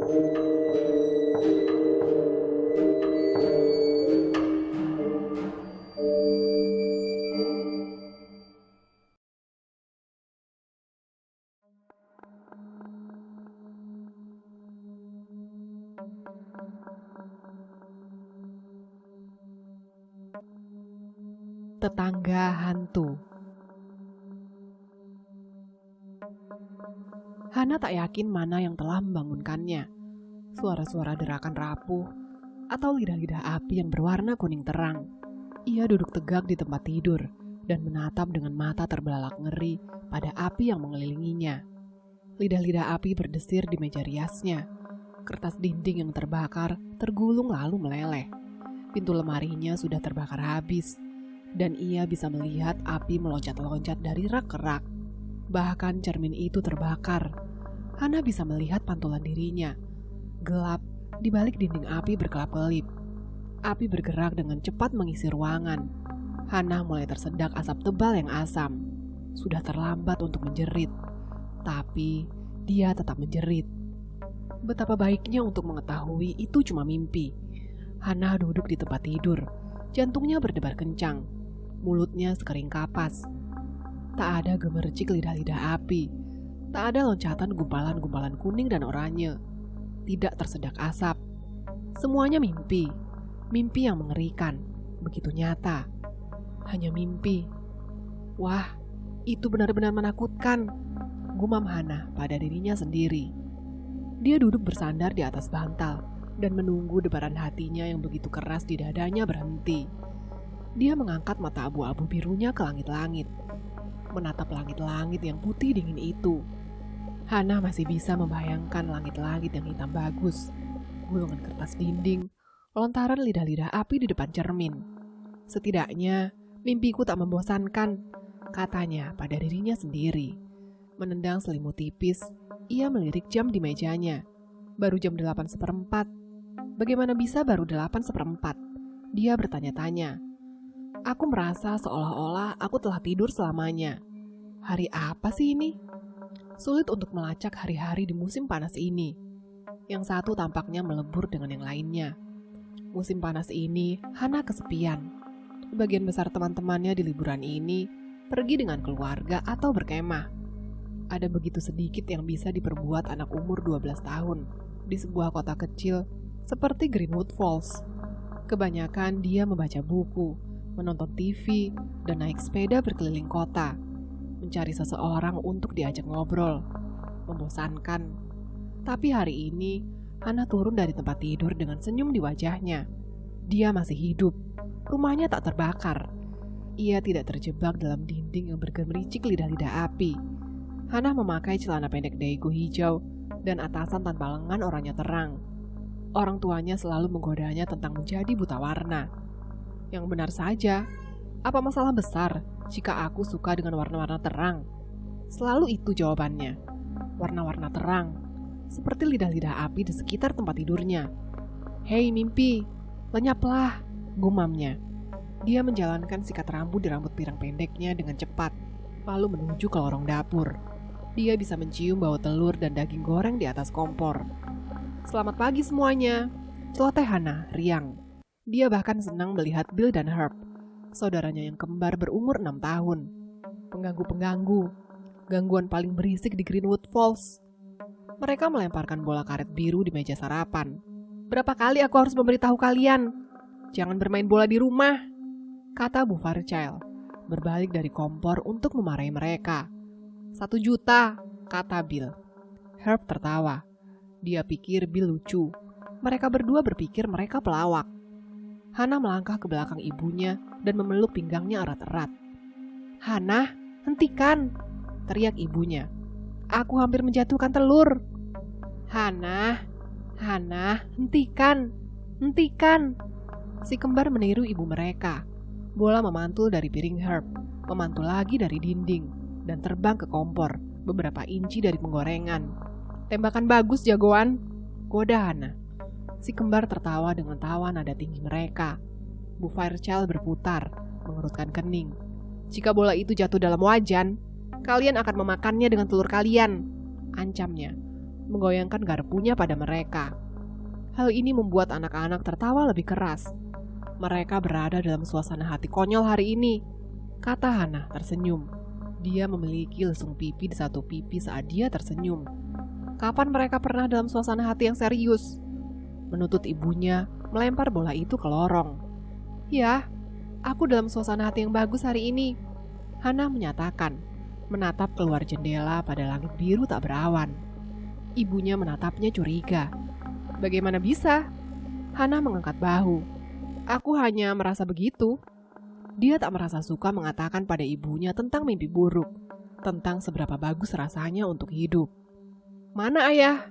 Tetangga hantu. Hana tak yakin mana yang telah membangunkannya. Suara-suara derakan rapuh atau lidah-lidah api yang berwarna kuning terang. Ia duduk tegak di tempat tidur dan menatap dengan mata terbelalak ngeri pada api yang mengelilinginya. Lidah-lidah api berdesir di meja riasnya. Kertas dinding yang terbakar tergulung lalu meleleh. Pintu lemarinya sudah terbakar habis. Dan ia bisa melihat api meloncat-loncat dari rak ke rak. Bahkan cermin itu terbakar. Hana bisa melihat pantulan dirinya. Gelap, di balik dinding api berkelap-kelip. Api bergerak dengan cepat mengisi ruangan. Hana mulai tersedak asap tebal yang asam. Sudah terlambat untuk menjerit. Tapi, dia tetap menjerit. Betapa baiknya untuk mengetahui itu cuma mimpi. Hana duduk di tempat tidur. Jantungnya berdebar kencang. Mulutnya sekering kapas. Tak ada gemercik lidah-lidah api. Tak ada loncatan gumpalan-gumpalan kuning dan oranye. Tidak tersedak asap. Semuanya mimpi. Mimpi yang mengerikan. Begitu nyata. Hanya mimpi. Wah, itu benar-benar menakutkan. Gumam Hana pada dirinya sendiri. Dia duduk bersandar di atas bantal dan menunggu debaran hatinya yang begitu keras di dadanya berhenti. Dia mengangkat mata abu-abu birunya ke langit-langit, menatap langit-langit yang putih dingin itu. Hana masih bisa membayangkan langit-langit yang hitam bagus, gulungan kertas dinding, lontaran lidah-lidah api di depan cermin. Setidaknya, mimpiku tak membosankan, katanya pada dirinya sendiri. Menendang selimut tipis, ia melirik jam di mejanya. Baru jam 8:15. Bagaimana bisa baru 8:15? Dia bertanya-tanya. Aku merasa seolah-olah aku telah tidur selamanya. Hari apa sih ini? Sulit untuk melacak hari-hari di musim panas ini. Yang satu tampaknya melebur dengan yang lainnya. Musim panas ini, Hana kesepian. Sebagian besar teman-temannya di liburan ini pergi dengan keluarga atau berkemah. Ada begitu sedikit yang bisa diperbuat anak umur 12 tahun di sebuah kota kecil seperti Greenwood Falls. Kebanyakan dia membaca buku, menonton TV, dan naik sepeda berkeliling kota, mencari seseorang untuk diajak ngobrol. Membosankan. Tapi hari ini, Hana turun dari tempat tidur dengan senyum di wajahnya. Dia masih hidup. Rumahnya tak terbakar. Ia tidak terjebak dalam dinding yang bergemericik lidah-lidah api. Hana memakai celana pendek daegu hijau dan atasan tanpa lengan oranye terang. Orang tuanya selalu menggodanya tentang menjadi buta warna. Yang benar saja, apa masalah besar jika aku suka dengan warna-warna terang? Selalu itu jawabannya. Warna-warna terang, seperti lidah-lidah api di sekitar tempat tidurnya. Hei mimpi, lenyaplah, gumamnya. Dia menjalankan sikat rambut di rambut pirang pendeknya dengan cepat, lalu menuju ke lorong dapur. Dia bisa mencium bau telur dan daging goreng di atas kompor. Selamat pagi semuanya, celoteh Hana, riang. Dia bahkan senang melihat Bill dan Herb, saudaranya yang kembar berumur 6 tahun. Pengganggu-pengganggu, gangguan paling berisik di Greenwood Falls. Mereka melemparkan bola karet biru di meja sarapan. Berapa kali aku harus memberitahu kalian? Jangan bermain bola di rumah, kata Bu Fairchild, berbalik dari kompor untuk memarahi mereka. 1 juta, kata Bill. Herb tertawa. Dia pikir Bill lucu. Mereka berdua berpikir mereka pelawak. Hana melangkah ke belakang ibunya dan memeluk pinggangnya erat-erat. Hana, hentikan, teriak ibunya. Aku hampir menjatuhkan telur. Hana, hentikan, hentikan. Si kembar meniru ibu mereka. Bola memantul dari piring Herb, memantul lagi dari dinding, dan terbang ke kompor, beberapa inci dari penggorengan. Tembakan bagus jagoan, goda Hana. Si kembar tertawa dengan tawa nada tinggi mereka. Bu Fairchild berputar, mengerutkan kening. Jika bola itu jatuh dalam wajan, kalian akan memakannya dengan telur kalian, ancamnya. menggoyangkan garpunya pada mereka. Hal ini membuat anak-anak tertawa lebih keras. Mereka berada dalam suasana hati konyol hari ini, kata Hana tersenyum. Dia memiliki lesung pipi di satu pipi saat dia tersenyum. Kapan mereka pernah dalam suasana hati yang serius? Menuntut ibunya melempar bola itu ke lorong. Ya, aku dalam suasana hati yang bagus hari ini, Hana menyatakan, menatap keluar jendela pada langit biru tak berawan. Ibunya menatapnya curiga. Bagaimana bisa? Hana mengangkat bahu. Aku hanya merasa begitu. Dia tak merasa suka mengatakan pada ibunya tentang mimpi buruk, tentang seberapa bagus rasanya untuk hidup. Mana ayah?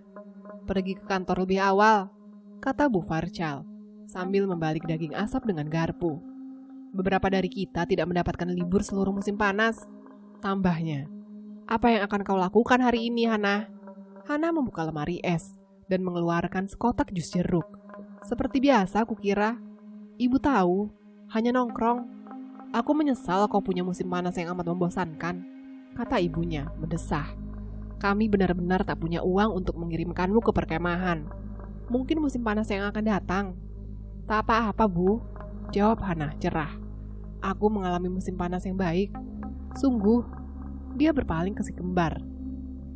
Pergi ke kantor lebih awal, kata Bu Farchal, sambil membalik daging asap dengan garpu. Beberapa dari kita tidak mendapatkan libur seluruh musim panas, tambahnya. Apa yang akan kau lakukan hari ini, Hana? Hana membuka lemari es dan mengeluarkan sekotak jus jeruk. Seperti biasa, kukira. Ibu tahu, hanya nongkrong. Aku menyesal kau punya musim panas yang amat membosankan, kata ibunya, mendesah. Kami benar-benar tak punya uang untuk mengirimkanmu ke perkemahan. Mungkin musim panas yang akan datang. Tak apa-apa, Bu, jawab Hana cerah. Aku mengalami musim panas yang baik. Sungguh, dia berpaling ke si kembar.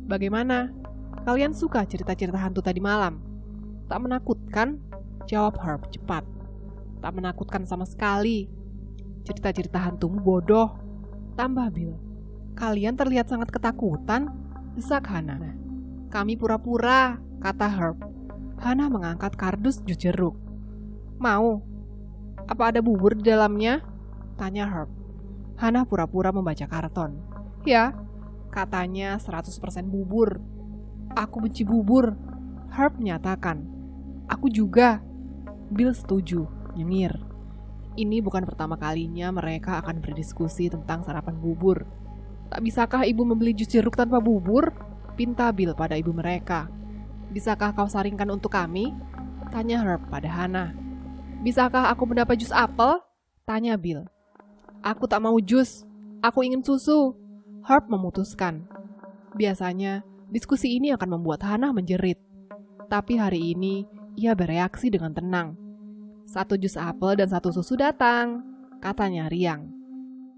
Bagaimana? Kalian suka cerita-cerita hantu tadi malam? Tak menakutkan? Jawab Herb cepat. Tak menakutkan sama sekali. Cerita-cerita hantumu bodoh, tambah Bill. Kalian terlihat sangat ketakutan, desak Hana. Kami pura-pura, kata Herb. Hana mengangkat kardus jus jeruk. Mau? Apa ada bubur di dalamnya? Tanya Herb. Hana pura-pura membaca karton. Ya, katanya 100% bubur. Aku benci bubur, Herb menyatakan. Aku juga. Bill setuju, nyengir. Ini bukan pertama kalinya mereka akan berdiskusi tentang sarapan bubur. Tak bisakah ibu membeli jus jeruk tanpa bubur? Pinta Bill pada ibu mereka. Bisakah kau saringkan untuk kami? Tanya Herb pada Hana. Bisakah aku mendapat jus apel? Tanya Bill. Aku tak mau jus, aku ingin susu, Herb memutuskan. Biasanya, diskusi ini akan membuat Hana menjerit. Tapi hari ini, ia bereaksi dengan tenang. 1 jus apel dan 1 susu datang, katanya riang.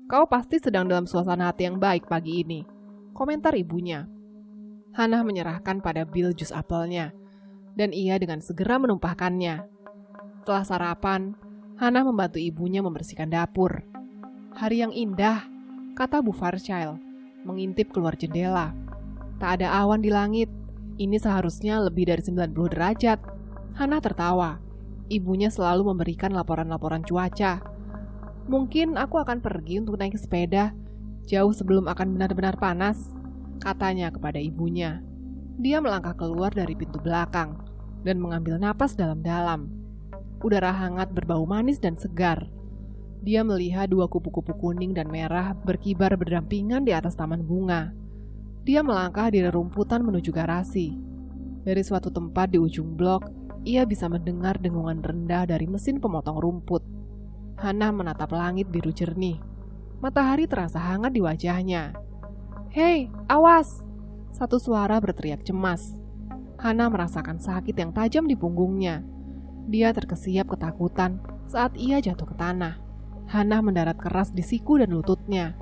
Kau pasti sedang dalam suasana hati yang baik pagi ini, komentar ibunya. Hana menyerahkan pada Bill jus apelnya, dan ia dengan segera menumpahkannya. Setelah sarapan, Hana membantu ibunya membersihkan dapur. Hari yang indah, kata Bu Farchal, mengintip keluar jendela. Tak ada awan di langit, ini seharusnya lebih dari 90 derajat. Hana tertawa. Ibunya selalu memberikan laporan-laporan cuaca. Mungkin aku akan pergi untuk naik sepeda, jauh sebelum akan benar-benar panas, katanya kepada ibunya. Dia melangkah keluar dari pintu belakang dan mengambil napas dalam-dalam. Udara hangat berbau manis dan segar. Dia melihat 2 kupu-kupu kuning dan merah berkibar berdampingan di atas taman bunga. Dia melangkah di rerumputan menuju garasi. Dari suatu tempat di ujung blok, ia bisa mendengar dengungan rendah dari mesin pemotong rumput. Hana menatap langit biru jernih. Matahari terasa hangat di wajahnya. Hei, awas! Satu suara berteriak cemas. Hana merasakan sakit yang tajam di punggungnya. Dia terkesiap ketakutan saat ia jatuh ke tanah. Hana mendarat keras di siku dan lututnya.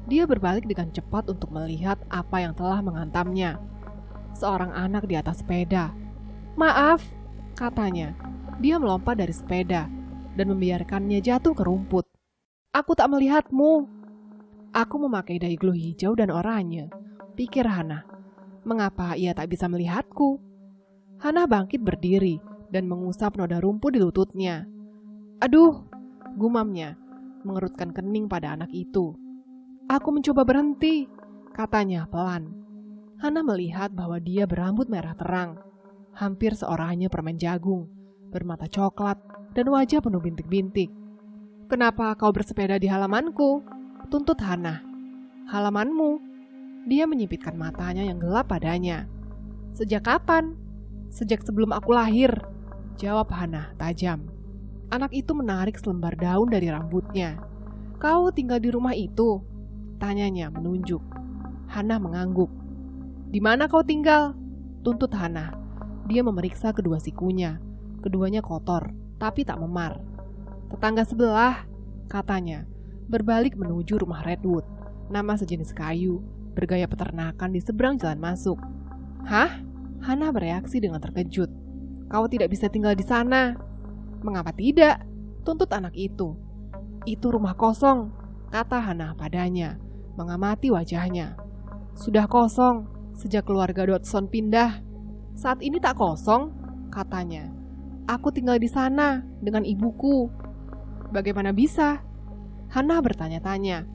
Dia berbalik dengan cepat untuk melihat apa yang telah menghantamnya. Seorang anak di atas sepeda. Maaf, katanya. Dia melompat dari sepeda dan membiarkannya jatuh ke rumput. Aku tak melihatmu. Aku memakai dai glow hijau dan oranye, pikir Hana. Mengapa ia tak bisa melihatku? Hana bangkit berdiri dan mengusap noda rumput di lututnya. Aduh, gumamnya, mengerutkan kening pada anak itu. Aku mencoba berhenti, katanya pelan. Hana melihat bahwa dia berambut merah terang, hampir seorangnya permen jagung, bermata coklat, dan wajah penuh bintik-bintik. Kenapa kau bersepeda di halamanku? Tuntut Hana. Halamanmu? Dia menyipitkan matanya yang gelap padanya. Sejak kapan? Sejak sebelum aku lahir, jawab Hana tajam. Anak itu menarik selembar daun dari rambutnya. Kau tinggal di rumah itu? Tanyanya menunjuk. Hana mengangguk. Di mana kau tinggal? tuntut Hana. Dia memeriksa kedua sikunya. Keduanya kotor, tapi tak memar. Tetangga sebelah, katanya, berbalik menuju rumah Redwood, nama sejenis kayu, bergaya peternakan di seberang jalan masuk. Hah? Hana bereaksi dengan terkejut. Kau tidak bisa tinggal di sana. Mengapa tidak? Tuntut anak itu. Itu rumah kosong, kata Hana padanya, mengamati wajahnya. Sudah kosong, sejak keluarga Dodson pindah. Saat ini tak kosong, katanya. Aku tinggal di sana dengan ibuku. Bagaimana bisa? Hana bertanya-tanya.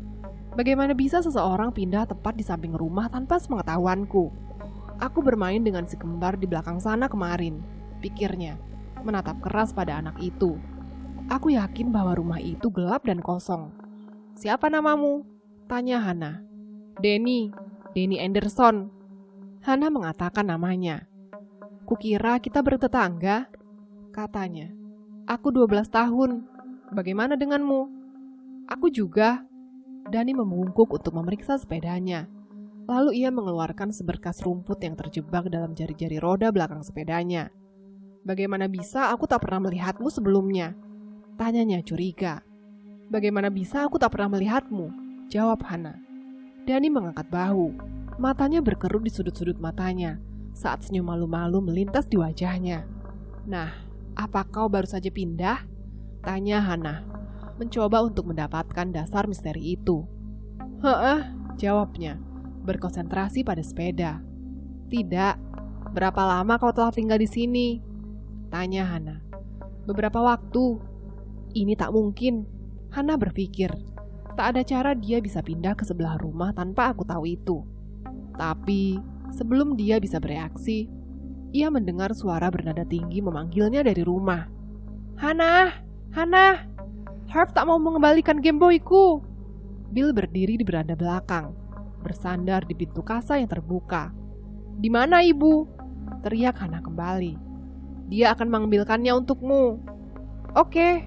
Bagaimana bisa seseorang pindah tepat di samping rumah tanpa sepengetahuanku? Aku bermain dengan si kembar di belakang sana kemarin, pikirnya, menatap keras pada anak itu. Aku yakin bahwa rumah itu gelap dan kosong. Siapa namamu? Tanya Hana. Denny Anderson. Hana mengatakan namanya. Kukira kita bertetangga, katanya. Aku 12 tahun. Bagaimana denganmu? Aku juga. Danny membungkuk untuk memeriksa sepedanya. Lalu ia mengeluarkan seberkas rumput yang terjebak dalam jari-jari roda belakang sepedanya. Bagaimana bisa aku tak pernah melihatmu sebelumnya? Tanyanya curiga. Bagaimana bisa aku tak pernah melihatmu? Jawab Hana. Danny mengangkat bahu. Matanya berkerut di sudut-sudut matanya saat senyum malu-malu melintas di wajahnya. Nah, apa kau baru saja pindah? Tanya Hana, mencoba untuk mendapatkan dasar misteri itu. Jawabnya, berkonsentrasi pada sepeda. Tidak. Berapa lama kau telah tinggal di sini? Tanya Hana. Beberapa waktu. Ini tak mungkin. Hana berpikir. Tak ada cara dia bisa pindah ke sebelah rumah tanpa aku tahu itu. Tapi, sebelum dia bisa bereaksi, ia mendengar suara bernada tinggi memanggilnya dari rumah. Hana! Hana! Herb tak mau mengembalikan Game Boy-ku. Bill berdiri di beranda belakang, bersandar di pintu kasa yang terbuka. Di mana ibu? Teriak Hana kembali. Dia akan mengambilkannya untukmu. Oke.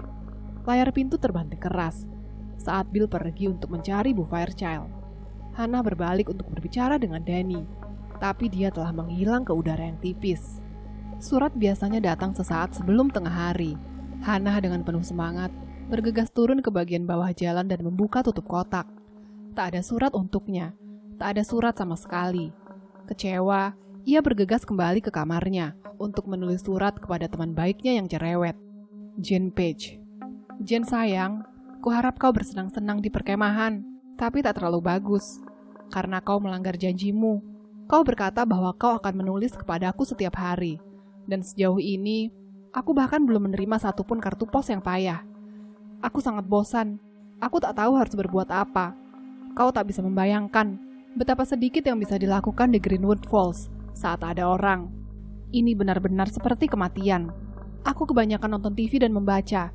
Layar pintu terbanting keras saat Bill pergi untuk mencari Bu Fairchild. Hana berbalik untuk berbicara dengan Danny, tapi dia telah menghilang ke udara yang tipis. Surat biasanya datang sesaat sebelum tengah hari. Hana dengan penuh semangat bergegas turun ke bagian bawah jalan dan membuka tutup kotak. Tak ada surat untuknya. Tak ada surat sama sekali. Kecewa, ia bergegas kembali ke kamarnya untuk menulis surat kepada teman baiknya yang cerewet, Jane Page. Jane sayang, kuharap kau bersenang-senang di perkemahan, tapi tak terlalu bagus. Karena kau melanggar janjimu. Kau berkata bahwa kau akan menulis kepadaku setiap hari. Dan sejauh ini, aku bahkan belum menerima satupun kartu pos yang payah. Aku sangat bosan. Aku tak tahu harus berbuat apa. Kau tak bisa membayangkan betapa sedikit yang bisa dilakukan di Greenwood Falls saat ada orang. Ini benar-benar seperti kematian. Aku kebanyakan nonton TV dan membaca.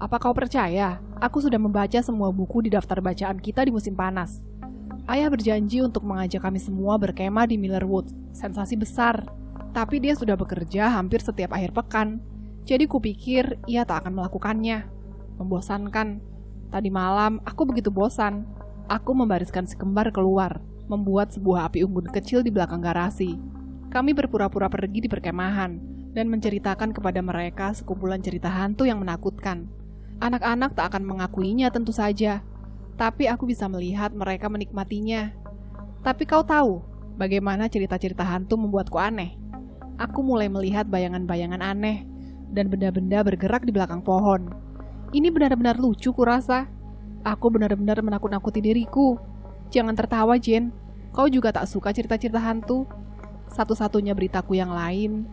Apa kau percaya? Aku sudah membaca semua buku di daftar bacaan kita di musim panas. Ayah berjanji untuk mengajak kami semua berkemah di Millerwood. Sensasi besar. Tapi dia sudah bekerja hampir setiap akhir pekan. Jadi kupikir ia tak akan melakukannya. Membosankan. Tadi malam aku begitu bosan. Aku membariskan si kembar keluar, membuat sebuah api unggun kecil di belakang garasi. Kami berpura-pura pergi di perkemahan dan menceritakan kepada mereka sekumpulan cerita hantu yang menakutkan. Anak-anak tak akan mengakuinya tentu saja, tapi aku bisa melihat mereka menikmatinya. Tapi kau tahu bagaimana cerita-cerita hantu membuatku aneh? Aku mulai melihat bayangan-bayangan aneh dan benda-benda bergerak di belakang pohon. Ini benar-benar lucu kurasa. Aku benar-benar menakut-nakuti diriku. Jangan tertawa, Jen. Kau juga tak suka cerita-cerita hantu? Satu-satunya beritaku yang lain,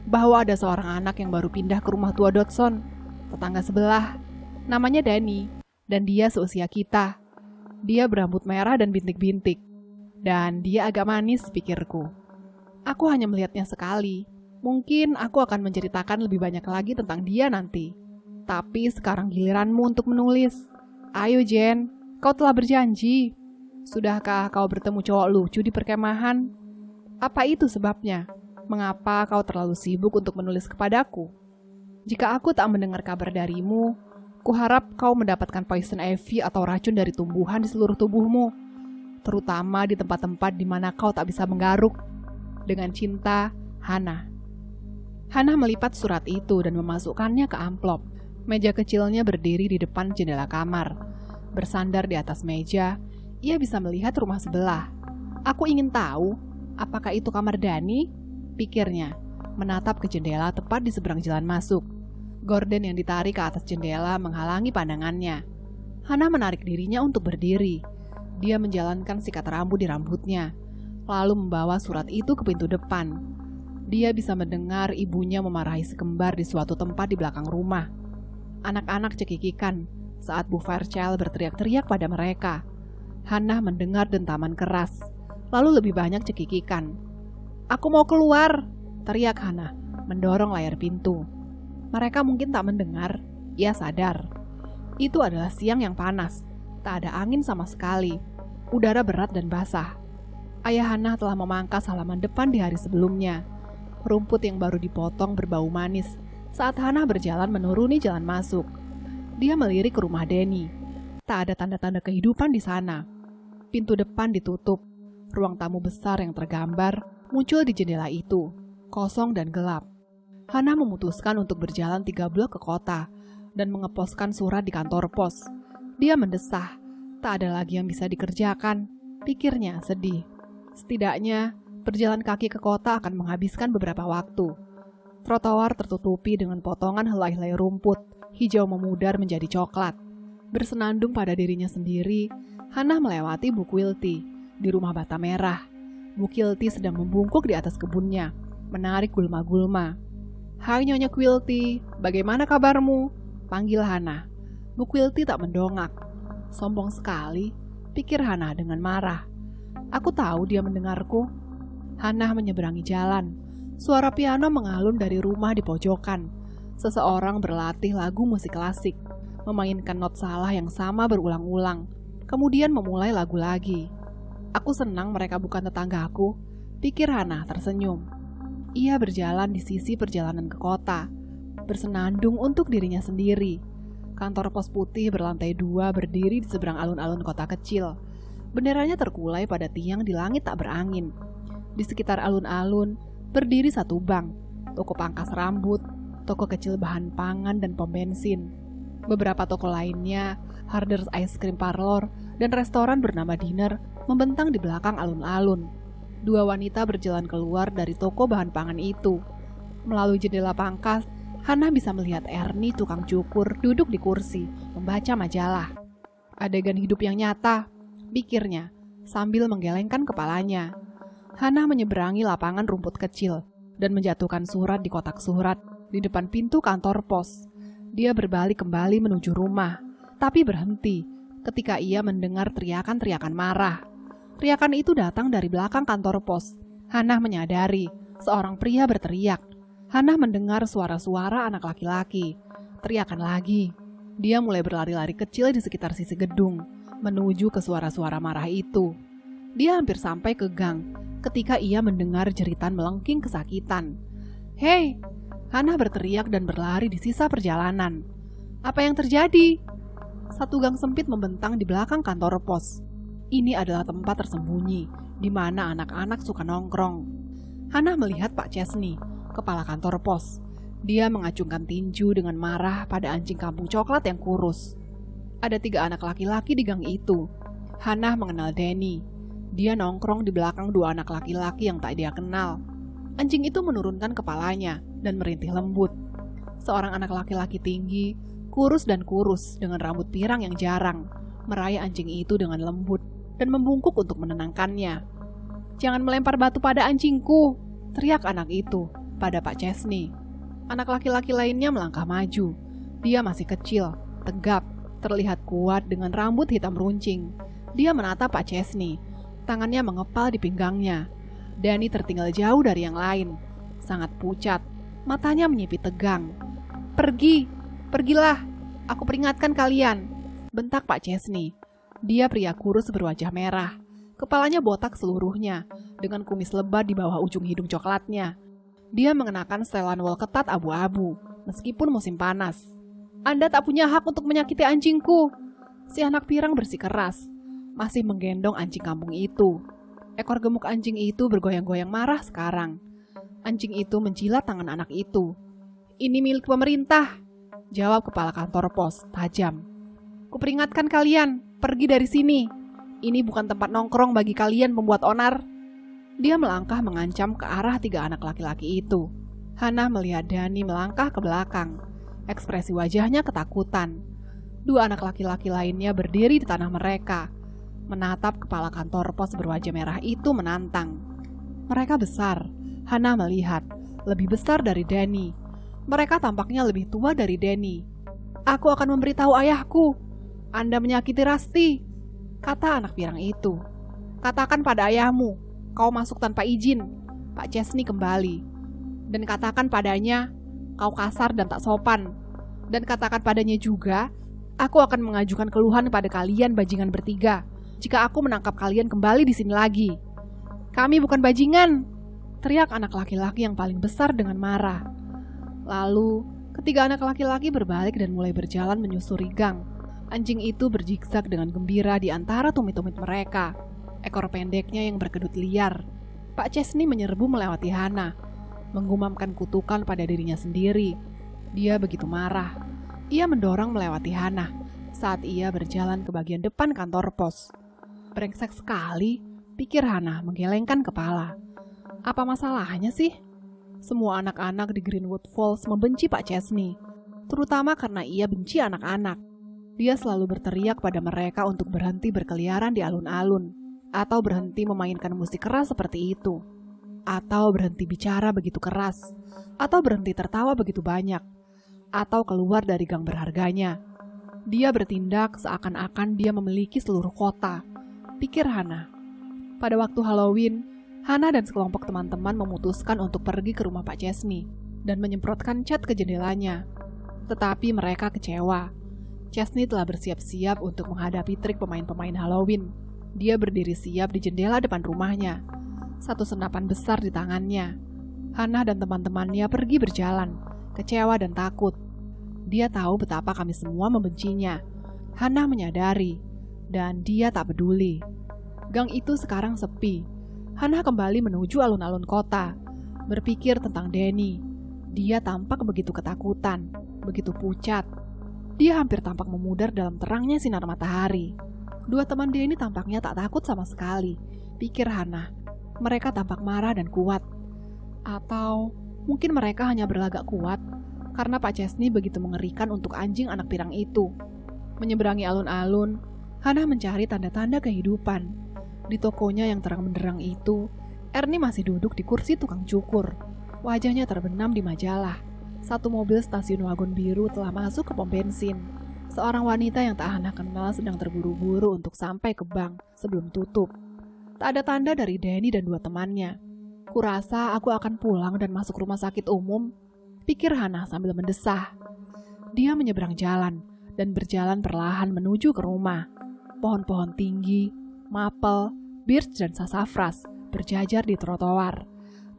bahwa ada seorang anak yang baru pindah ke rumah tua Dodson, tetangga sebelah. Namanya Danny, dan dia seusia kita. Dia berambut merah dan bintik-bintik. Dan dia agak manis, pikirku. Aku hanya melihatnya sekali. Mungkin aku akan menceritakan lebih banyak lagi tentang dia nanti. Tapi sekarang giliranmu untuk menulis. Ayo Jen, kau telah berjanji. Sudahkah kau bertemu cowok lucu di perkemahan? Apa itu sebabnya? Mengapa kau terlalu sibuk untuk menulis kepadaku? Jika aku tak mendengar kabar darimu, kuharap kau mendapatkan poison ivy atau racun dari tumbuhan di seluruh tubuhmu, terutama di tempat-tempat di mana kau tak bisa menggaruk. Dengan cinta, Hana. Hana melipat surat itu dan memasukkannya ke amplop. Meja kecilnya berdiri di depan jendela kamar. Bersandar di atas meja, ia bisa melihat rumah sebelah. Aku ingin tahu, apakah itu kamar Dani? Pikirnya, menatap ke jendela tepat di seberang jalan masuk. Gorden yang ditarik ke atas jendela menghalangi pandangannya. Hana menarik dirinya untuk berdiri. Dia menjalankan sikat rambut di rambutnya, lalu membawa surat itu ke pintu depan. Dia bisa mendengar ibunya memarahi si kembar di suatu tempat di belakang rumah. Anak-anak cekikikan saat Bu Fairchild berteriak-teriak pada mereka. Hana mendengar dentaman keras, lalu lebih banyak cekikikan. "Aku mau keluar!" teriak Hana, mendorong layar pintu. Mereka mungkin tak mendengar, ia sadar. Itu adalah siang yang panas, tak ada angin sama sekali. Udara berat dan basah. Ayah Hana telah memangkas halaman depan di hari sebelumnya. Rumput yang baru dipotong berbau manis saat Hana berjalan menuruni jalan masuk. Dia melirik ke rumah Deni. Tak ada tanda-tanda kehidupan di sana. Pintu depan ditutup. Ruang tamu besar yang tergambar muncul di jendela itu, kosong dan gelap. Hana memutuskan untuk berjalan 3 blok ke kota dan mengeposkan surat di kantor pos. Dia mendesah, tak ada lagi yang bisa dikerjakan. Pikirnya sedih. Setidaknya, berjalan kaki ke kota akan menghabiskan beberapa waktu. Trotoar tertutupi dengan potongan helai-helai rumput, hijau memudar menjadi coklat. Bersenandung pada dirinya sendiri, Hana melewati Bu Quilty di rumah bata merah. Bu Quilty sedang membungkuk di atas kebunnya, menarik gulma-gulma. "Hai Nyonya Quilty, bagaimana kabarmu?" panggil Hana. Bu Quilty tak mendongak. Sombong sekali, pikir Hana dengan marah. Aku tahu dia mendengarku. Hana menyeberangi jalan. Suara piano mengalun dari rumah di pojokan. Seseorang berlatih lagu musik klasik, memainkan not salah yang sama berulang-ulang, kemudian memulai lagu lagi. Aku senang mereka bukan tetanggaku, pikir Hana tersenyum. Ia berjalan di sisi perjalanan ke kota, bersenandung untuk dirinya sendiri. Kantor pos putih berlantai 2 berdiri di seberang alun-alun kota kecil. Benderanya terkulai pada tiang di langit tak berangin. Di sekitar alun-alun berdiri satu bank, toko pangkas rambut, toko kecil bahan pangan dan pom bensin. Beberapa toko lainnya, Harder's Ice Cream Parlor, dan restoran bernama Dinner membentang di belakang alun-alun. 2 wanita berjalan keluar dari toko bahan pangan itu. Melalui jendela pangkas, Hana bisa melihat Ernie tukang cukur duduk di kursi, membaca majalah. Adegan hidup yang nyata, pikirnya, sambil menggelengkan kepalanya. Hana menyeberangi lapangan rumput kecil dan menjatuhkan surat di kotak surat di depan pintu kantor pos. Dia berbalik kembali menuju rumah, tapi berhenti ketika ia mendengar teriakan-teriakan marah. Teriakan itu datang dari belakang kantor pos. Hana menyadari seorang pria berteriak. Hana mendengar suara-suara anak laki-laki. Teriakan lagi. Dia mulai berlari-lari kecil di sekitar sisi gedung, menuju ke suara-suara marah itu. Dia hampir sampai ke gang ketika ia mendengar jeritan melengking kesakitan. "Hei!" Hana berteriak dan berlari di sisa perjalanan. "Apa yang terjadi?" Satu gang sempit membentang di belakang kantor pos. Ini adalah tempat tersembunyi, di mana anak-anak suka nongkrong. Hana melihat Pak Chesney, kepala kantor pos. Dia mengacungkan tinju dengan marah pada anjing kampung coklat yang kurus. Ada 3 anak laki-laki di gang itu. Hana mengenal Danny. Dia nongkrong di belakang 2 anak laki-laki yang tak dia kenal. Anjing itu menurunkan kepalanya dan merintih lembut. Seorang anak laki-laki tinggi, kurus dengan rambut pirang yang jarang, meraih anjing itu dengan lembut dan membungkuk untuk menenangkannya. "Jangan melempar batu pada anjingku," teriak anak itu pada Pak Chesney. Anak laki-laki lainnya melangkah maju. Dia masih kecil, tegap, terlihat kuat dengan rambut hitam runcing. Dia menatap Pak Chesney. Tangannya mengepal di pinggangnya. Danny tertinggal jauh dari yang lain. Sangat pucat. Matanya menyipit tegang. Pergilah. Aku peringatkan kalian," bentak Pak Chesney. Dia pria kurus berwajah merah. Kepalanya botak seluruhnya, dengan kumis lebat di bawah ujung hidung coklatnya. Dia mengenakan setelan wol ketat abu-abu, meskipun musim panas. "Anda tak punya hak untuk menyakiti anjingku," si anak pirang bersikeras, masih menggendong anjing kampung itu. Ekor gemuk anjing itu bergoyang-goyang marah sekarang. Anjing itu menjilat tangan anak itu. "Ini milik pemerintah," jawab kepala kantor pos, tajam. "Kuperingatkan kalian, pergi dari sini. Ini bukan tempat nongkrong bagi kalian membuat onar." Dia melangkah mengancam ke arah 3 anak laki-laki itu. Hana melihat Dani melangkah ke belakang. Ekspresi wajahnya ketakutan. 2 anak laki-laki lainnya berdiri di tanah mereka, menatap kepala kantor pos berwajah merah itu menantang. Mereka besar. Hana melihat, lebih besar dari Dani. Mereka tampaknya lebih tua dari Dani. "Aku akan memberitahu ayahku. Anda menyakiti Rasti," kata anak pirang itu. "Katakan pada ayahmu, kau masuk tanpa izin." Pak Chesney kembali. "Dan katakan padanya, kau kasar dan tak sopan. Dan katakan padanya juga, aku akan mengajukan keluhan pada kalian bajingan bertiga, jika aku menangkap kalian kembali di sini lagi." "Kami bukan bajingan," teriak anak laki-laki yang paling besar dengan marah. Lalu, ketiga anak laki-laki berbalik dan mulai berjalan menyusuri gang. Anjing itu berjigzag dengan gembira di antara tumit-tumit mereka. Ekor pendeknya yang berkedut liar. Pak Chesney menyerbu melewati Hana, menggumamkan kutukan pada dirinya sendiri. Dia begitu marah. Ia mendorong melewati Hana saat ia berjalan ke bagian depan kantor pos. "Brengsek sekali," pikir Hana menggelengkan kepala. "Apa masalahnya sih?" Semua anak-anak di Greenwood Falls membenci Pak Chesney, terutama karena ia benci anak-anak. Dia selalu berteriak pada mereka untuk berhenti berkeliaran di alun-alun, atau berhenti memainkan musik keras seperti itu, atau berhenti bicara begitu keras, atau berhenti tertawa begitu banyak, atau keluar dari gang berharganya. Dia bertindak seakan-akan dia memiliki seluruh kota, pikir Hana. Pada waktu Halloween, Hana dan sekelompok teman-teman memutuskan untuk pergi ke rumah Pak Chesney dan menyemprotkan cat ke jendelanya. Tetapi mereka kecewa. Chesney telah bersiap-siap untuk menghadapi trik pemain-pemain Halloween. Dia berdiri siap di jendela depan rumahnya, satu senapan besar di tangannya. Hana dan teman-temannya pergi berjalan, kecewa dan takut. Dia tahu betapa kami semua membencinya. Hana menyadari, dan dia tak peduli. Gang itu sekarang sepi. Hana kembali menuju alun-alun kota, berpikir tentang Danny. Dia tampak begitu ketakutan, begitu pucat. Dia hampir tampak memudar dalam terangnya sinar matahari. 2 teman Danny tampaknya tak takut sama sekali, pikir Hana. Mereka tampak marah dan kuat. Atau mungkin mereka hanya berlagak kuat karena Pak Chesney begitu mengerikan untuk anjing anak pirang itu. Menyeberangi alun-alun, Hana mencari tanda-tanda kehidupan. Di tokonya yang terang benderang itu, Ernie masih duduk di kursi tukang cukur. Wajahnya terbenam di majalah. 1 mobil stasiun wagon biru telah masuk ke pom bensin. Seorang wanita yang tak Hana kenal sedang terburu-buru untuk sampai ke bank sebelum tutup. Tak ada tanda dari Danny dan 2 temannya. "Kurasa aku akan pulang dan masuk rumah sakit umum," pikir Hana sambil mendesah. Dia menyeberang jalan dan berjalan perlahan menuju ke rumah. Pohon-pohon tinggi, maple, birch dan sassafras berjajar di trotoar.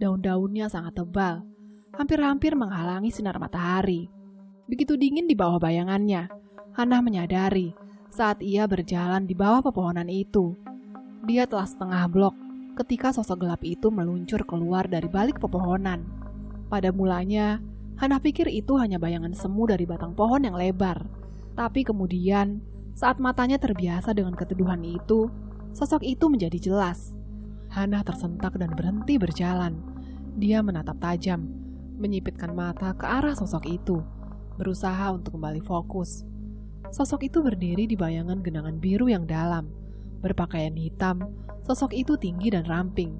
Daun-daunnya sangat tebal, hampir-hampir menghalangi sinar matahari. Begitu dingin di bawah bayangannya, Hana menyadari saat ia berjalan di bawah pepohonan itu. Dia telah setengah blok ketika sosok gelap itu meluncur keluar dari balik pepohonan. Pada mulanya, Hana pikir itu hanya bayangan semu dari batang pohon yang lebar. Tapi kemudian, saat matanya terbiasa dengan keteduhan itu, sosok itu menjadi jelas. Hana tersentak dan berhenti berjalan. Dia menatap tajam, menyipitkan mata ke arah sosok itu, berusaha untuk kembali fokus. Sosok itu berdiri di bayangan genangan biru yang dalam. Berpakaian hitam, sosok itu tinggi dan ramping.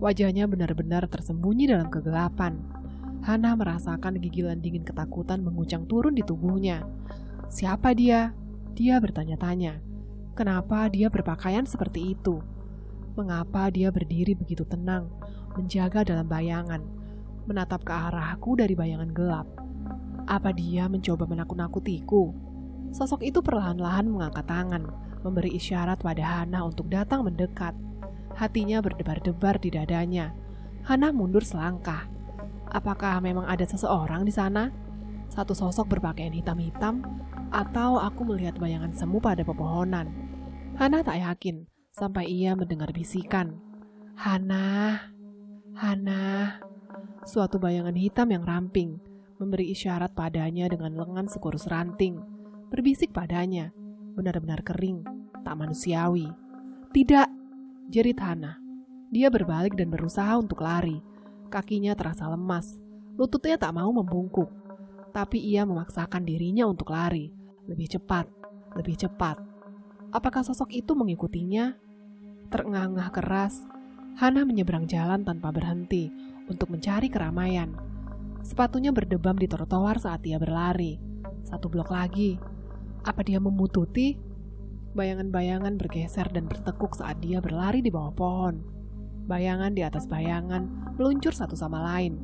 Wajahnya benar-benar tersembunyi dalam kegelapan. Hana merasakan gigilan dingin ketakutan mengucang turun di tubuhnya. Siapa dia? Dia bertanya-tanya. Kenapa dia berpakaian seperti itu? Mengapa dia berdiri begitu tenang, menjaga dalam bayangan, menatap ke arahku dari bayangan gelap? Apa dia mencoba menakut-nakutiku? Sosok itu perlahan-lahan mengangkat tangan, memberi isyarat pada Hana untuk datang mendekat. Hatinya berdebar-debar di dadanya. Hana mundur selangkah. Apakah memang ada seseorang di sana? Satu sosok berpakaian hitam-hitam? Atau aku melihat bayangan semu pada pepohonan? Hana tak yakin sampai ia mendengar bisikan. Hana, Hana. Suatu bayangan hitam yang ramping memberi isyarat padanya dengan lengan sekurus ranting, berbisik padanya, benar-benar kering, tak manusiawi. Tidak, jerit Hana. Dia berbalik dan berusaha untuk lari. Kakinya terasa lemas, lututnya tak mau membungkuk. Tapi ia memaksakan dirinya untuk lari. Lebih cepat, lebih cepat. Apakah sosok itu mengikutinya? Terengah-engah keras, Hana menyeberang jalan tanpa berhenti untuk mencari keramaian. Sepatunya berdebam di trotoar saat ia berlari. 1 blok lagi. Apa dia membututi? Bayangan-bayangan bergeser dan bertekuk saat dia berlari di bawah pohon. Bayangan di atas bayangan meluncur satu sama lain.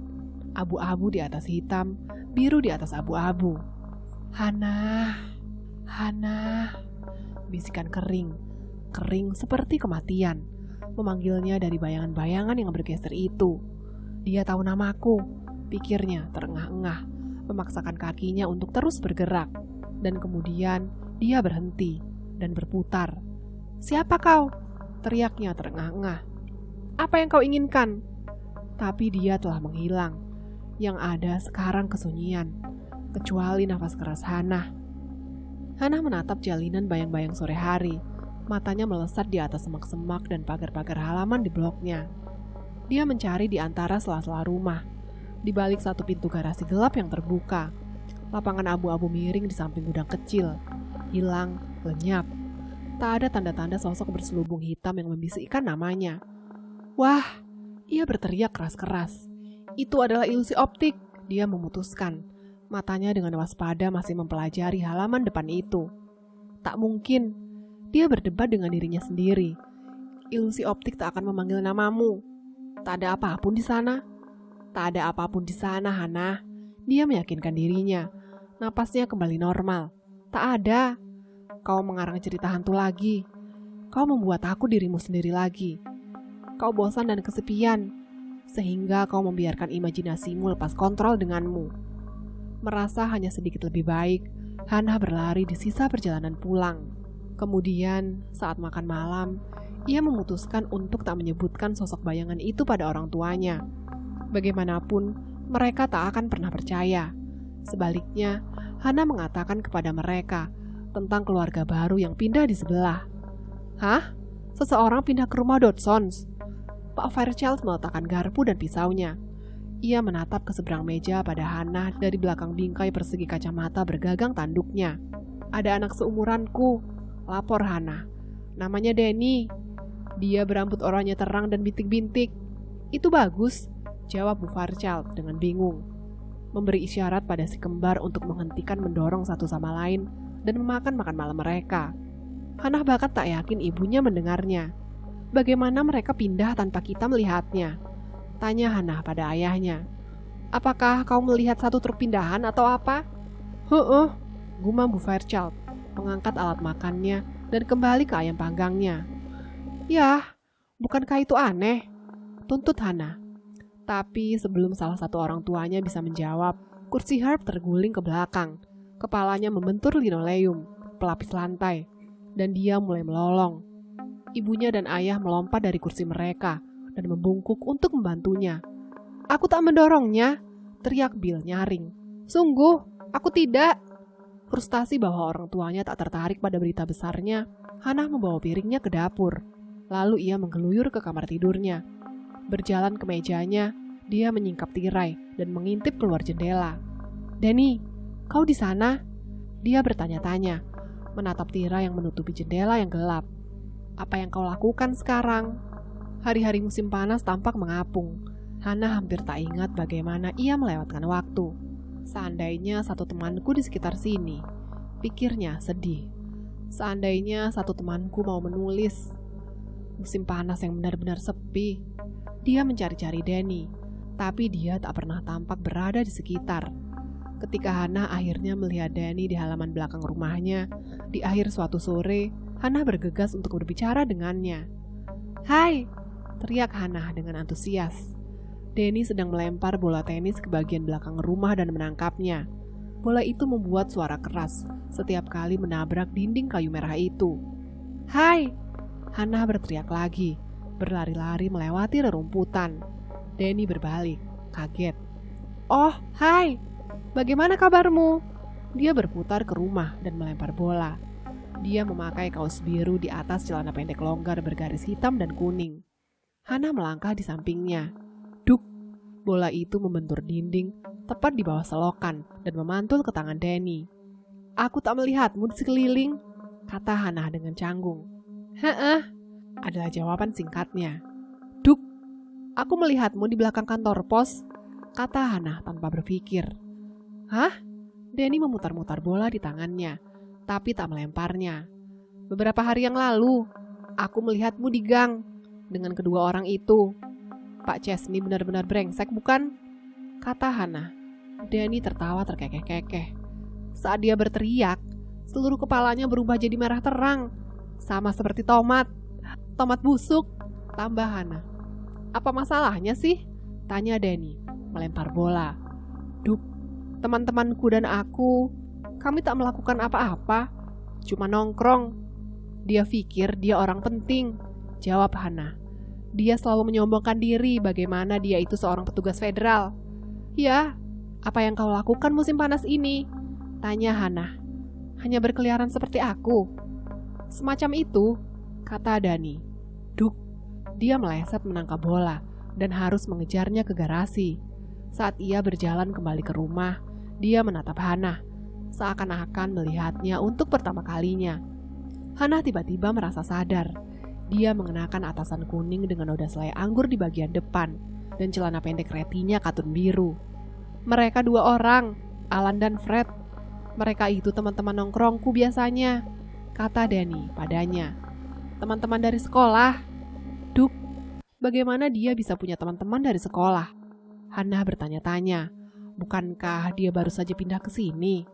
Abu-abu di atas hitam, biru di atas abu-abu. Hana, Hana. Bisikan kering seperti kematian, memanggilnya dari bayangan-bayangan yang bergeser itu. Dia tahu namaku, pikirnya terengah-engah, memaksakan kakinya untuk terus bergerak. Dan kemudian dia berhenti dan berputar. Siapa kau? Teriaknya terengah-engah. Apa yang kau inginkan? Tapi dia telah menghilang. Yang ada sekarang kesunyian, kecuali nafas keras Hana. Hana menatap jalinan bayang-bayang sore hari. Matanya melesat di atas semak-semak dan pagar-pagar halaman di bloknya. Dia mencari di antara sela-sela rumah, di balik satu pintu garasi gelap yang terbuka. Lapangan abu-abu miring di samping gudang kecil. Hilang, lenyap. Tak ada tanda-tanda sosok berselubung hitam yang membisikkan namanya. Wah, ia berteriak keras-keras. Itu adalah ilusi optik, dia memutuskan. Matanya dengan waspada masih mempelajari halaman depan itu. Tak mungkin. Dia berdebat dengan dirinya sendiri. Ilusi optik tak akan memanggil namamu. Tak ada apapun di sana. Tak ada apapun di sana, Hana. Dia meyakinkan dirinya. Napasnya kembali normal. Tak ada. Kau mengarang cerita hantu lagi. Kau membuat aku dirimu sendiri lagi. Kau bosan dan kesepian, sehingga kau membiarkan imajinasimu lepas kontrol denganmu. Merasa hanya sedikit lebih baik, Hana berlari di sisa perjalanan pulang. Kemudian, saat makan malam, ia memutuskan untuk tak menyebutkan sosok bayangan itu pada orang tuanya. Bagaimanapun, mereka tak akan pernah percaya. Sebaliknya, Hana mengatakan kepada mereka tentang keluarga baru yang pindah di sebelah. Hah? Seseorang pindah ke rumah Dodsons? Pak Fairchild meletakkan garpu dan pisaunya. Ia menatap ke seberang meja pada Hana dari belakang bingkai persegi kacamata bergagang tanduknya. Ada anak seumuranku, lapor Hana. Namanya Danny. Dia berambut oranye terang dan bintik-bintik. Itu bagus, jawab Bu Fairchild dengan bingung. Memberi isyarat pada si kembar untuk menghentikan mendorong satu sama lain dan memakan makan malam mereka. Hana bahkan tak yakin ibunya mendengarnya. Bagaimana mereka pindah tanpa kita melihatnya? Tanya Hana pada ayahnya. Apakah kau melihat satu truk pindahan atau apa? Gumam Bu Fairchild, mengangkat alat makannya dan kembali ke ayam panggangnya. Yah, bukankah itu aneh? Tuntut Hana. Tapi sebelum salah satu orang tuanya bisa menjawab, kursi Herb terguling ke belakang. Kepalanya membentur linoleum, pelapis lantai, dan dia mulai melolong. Ibunya dan ayah melompat dari kursi mereka dan membungkuk untuk membantunya. Aku tak mendorongnya, teriak Bill nyaring. Sungguh, aku tidak. Frustasi bahwa orang tuanya tak tertarik pada berita besarnya, Hana membawa piringnya ke dapur. Lalu ia menggeluyur ke kamar tidurnya. Berjalan ke mejanya, dia menyingkap tirai dan mengintip keluar jendela. Danny, kau di sana? Dia bertanya-tanya, menatap tirai yang menutupi jendela yang gelap. Apa yang kau lakukan sekarang? Hari-hari musim panas tampak mengapung. Hana hampir tak ingat bagaimana ia melewatkan waktu. Seandainya satu temanku di sekitar sini, pikirnya sedih. Seandainya satu temanku mau menulis. Musim panas yang benar-benar sepi. Dia mencari-cari Danny, tapi dia tak pernah tampak berada di sekitar. Ketika Hana akhirnya melihat Danny di halaman belakang rumahnya, di akhir suatu sore, Hana bergegas untuk berbicara dengannya. Hai, teriak Hana dengan antusias. Danny sedang melempar bola tenis ke bagian belakang rumah dan menangkapnya. Bola itu membuat suara keras setiap kali menabrak dinding kayu merah itu. Hai, Hana berteriak lagi, berlari-lari melewati rerumputan. Denny berbalik, kaget. "Oh, hai, bagaimana kabarmu?" Dia berputar ke rumah dan melempar bola. Dia memakai kaos biru di atas celana pendek longgar bergaris hitam dan kuning. Hana melangkah di sampingnya. Duk, bola itu membentur dinding tepat di bawah selokan dan memantul ke tangan Denny. "Aku tak melihatmu di sekeliling," kata Hana dengan canggung. "Heeh," adalah jawaban singkatnya. "Duk, aku melihatmu di belakang kantor pos," kata Hana tanpa berpikir. "Hah?" Denny memutar-mutar bola di tangannya, tapi tak melemparnya. "Beberapa hari yang lalu, aku melihatmu di gang dengan kedua orang itu. Pak Chesmi benar-benar brengsek, bukan?" kata Hana. Denny tertawa terkekeh-kekeh. Saat dia berteriak, seluruh kepalanya berubah jadi merah terang, sama seperti tomat. "Tomat busuk," tambah Hana. "Apa masalahnya sih?" tanya Denny, melempar bola. "Duk, teman-temanku dan aku, kami tak melakukan apa-apa, cuma nongkrong." "Dia pikir dia orang penting," jawab Hana. "Dia selalu menyombongkan diri bagaimana dia itu seorang petugas federal." "Ya, apa yang kau lakukan musim panas ini?" tanya Hana. "Hanya berkeliaran seperti aku." "Semacam itu," kata Dani. Duk, dia meleset menangkap bola dan harus mengejarnya ke garasi. Saat ia berjalan kembali ke rumah, dia menatap Hana, seakan-akan melihatnya untuk pertama kalinya. Hana tiba-tiba merasa sadar. Dia mengenakan atasan kuning dengan noda selai anggur di bagian depan dan celana pendek retinya katun biru. Mereka dua orang, Alan dan Fred. "Mereka itu teman-teman nongkrongku biasanya," kata Danny padanya. "Teman-teman dari sekolah." "Duk, bagaimana dia bisa punya teman-teman dari sekolah?" Hana bertanya-tanya. Bukankah dia baru saja pindah ke sini?